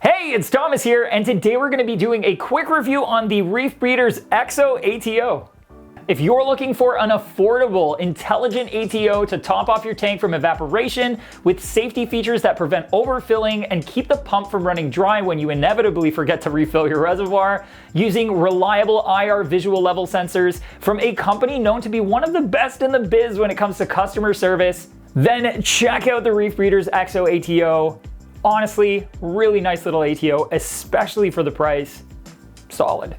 Hey, it's Thomas here, and today we're going to be doing a quick review on the Reef Breeders Exo ATO. If you're looking for an affordable, intelligent ATO to top off your tank from evaporation with safety features that prevent overfilling and keep the pump from running dry when you inevitably forget to refill your reservoir, using reliable IR visual level sensors from a company known to be one of the best in the biz when it comes to customer service, then check out the Reef Breeders Exo ATO. Honestly, really nice little ATO, especially for the price. Solid.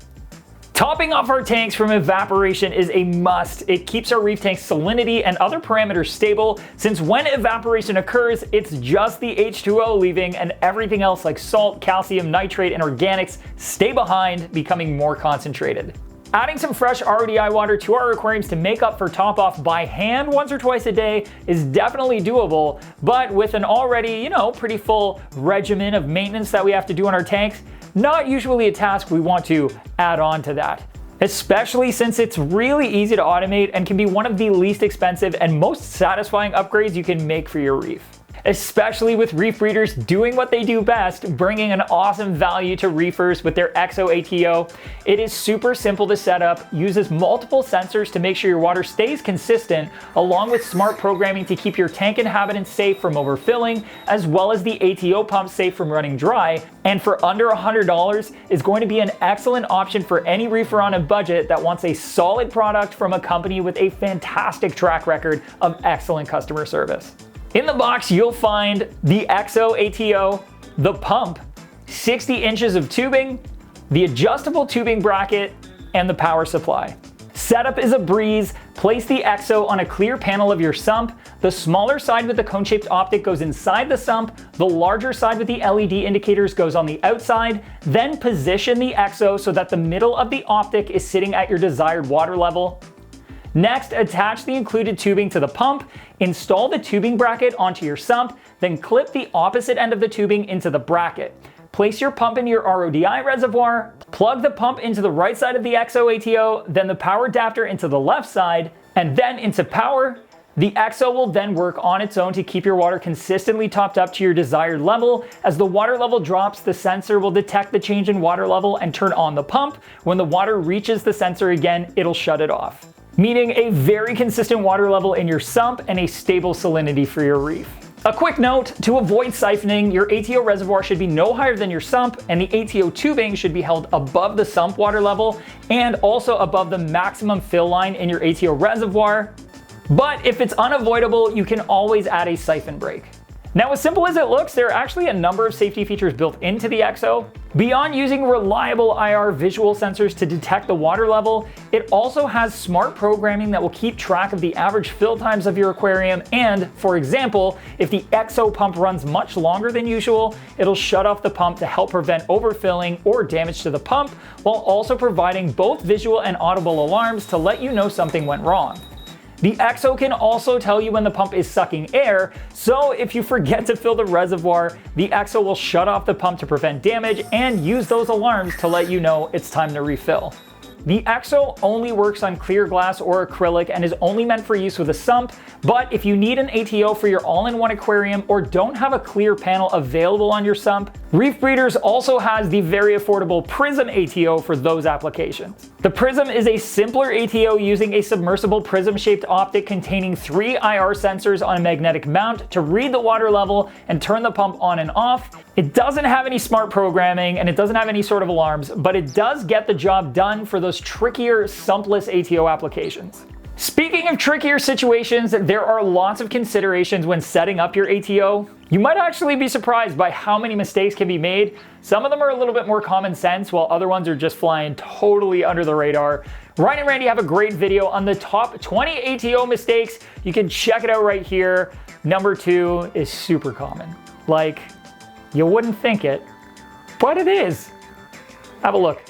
Topping off our tanks from evaporation is a must. It keeps our reef tank's salinity and other parameters stable, since when evaporation occurs, it's just the H2O leaving and everything else like salt, calcium, nitrate, and organics stay behind, becoming more concentrated. Adding some fresh RODI water to our aquariums to make up for top off by hand once or twice a day is definitely doable, but with an already, pretty full regimen of maintenance that we have to do on our tanks, not usually a task we want to add on to that. Especially since it's really easy to automate and can be one of the least expensive and most satisfying upgrades you can make for your reef. Especially with Reef Breeders doing what they do best, bringing an awesome value to reefers with their Exo ATO. It is super simple to set up, uses multiple sensors to make sure your water stays consistent, along with smart programming to keep your tank inhabitants safe from overfilling, as well as the ATO pump safe from running dry, and for under $100 is going to be an excellent option for any reefer on a budget that wants a solid product from a company with a fantastic track record of excellent customer service. In the box, you'll find the Exo ATO, the pump, 60 inches of tubing, the adjustable tubing bracket, and the power supply. Setup is a breeze. Place the Exo on a clear panel of your sump. The smaller side with the cone-shaped optic goes inside the sump. The larger side with the LED indicators goes on the outside. Then position the Exo so that the middle of the optic is sitting at your desired water level. Next, attach the included tubing to the pump, install the tubing bracket onto your sump, then clip the opposite end of the tubing into the bracket. Place your pump in your RODI reservoir, plug the pump into the right side of the Exo ATO, then the power adapter into the left side, and then into power. The Exo will then work on its own to keep your water consistently topped up to your desired level. As the water level drops, the sensor will detect the change in water level and turn on the pump. When the water reaches the sensor again, it'll shut it off, meaning a very consistent water level in your sump and a stable salinity for your reef. A quick note, to avoid siphoning, your ATO reservoir should be no higher than your sump, and the ATO tubing should be held above the sump water level and also above the maximum fill line in your ATO reservoir. But if it's unavoidable, you can always add a siphon break. Now, as simple as it looks, there are actually a number of safety features built into the Exo. Beyond using reliable IR visual sensors to detect the water level, it also has smart programming that will keep track of the average fill times of your aquarium, and, for example, if the Exo pump runs much longer than usual, it'll shut off the pump to help prevent overfilling or damage to the pump, while also providing both visual and audible alarms to let you know something went wrong. The Exo can also tell you when the pump is sucking air, so if you forget to fill the reservoir, the Exo will shut off the pump to prevent damage and use those alarms to let you know it's time to refill. The Exo only works on clear glass or acrylic and is only meant for use with a sump, but if you need an ATO for your all-in-one aquarium or don't have a clear panel available on your sump, Reef Breeders also has the very affordable Prism Ato for those applications. The Prism is a simpler ATO using a submersible prism-shaped optic containing 3 IR sensors on a magnetic mount to read the water level and turn the pump on and off. It doesn't have any smart programming and it doesn't have any sort of alarms, but it does get the job done for those trickier sumpless ATO applications. Speaking of trickier situations, there are lots of considerations when setting up your ATO. You might actually be surprised by how many mistakes can be made. Some of them are a little bit more common sense, while other ones are just flying totally under the radar. Ryan and Randy have a great video on the top 20 ATO mistakes. You can check it out right here. Number 2 is super common. Like, you wouldn't think it, but it is. Have a look.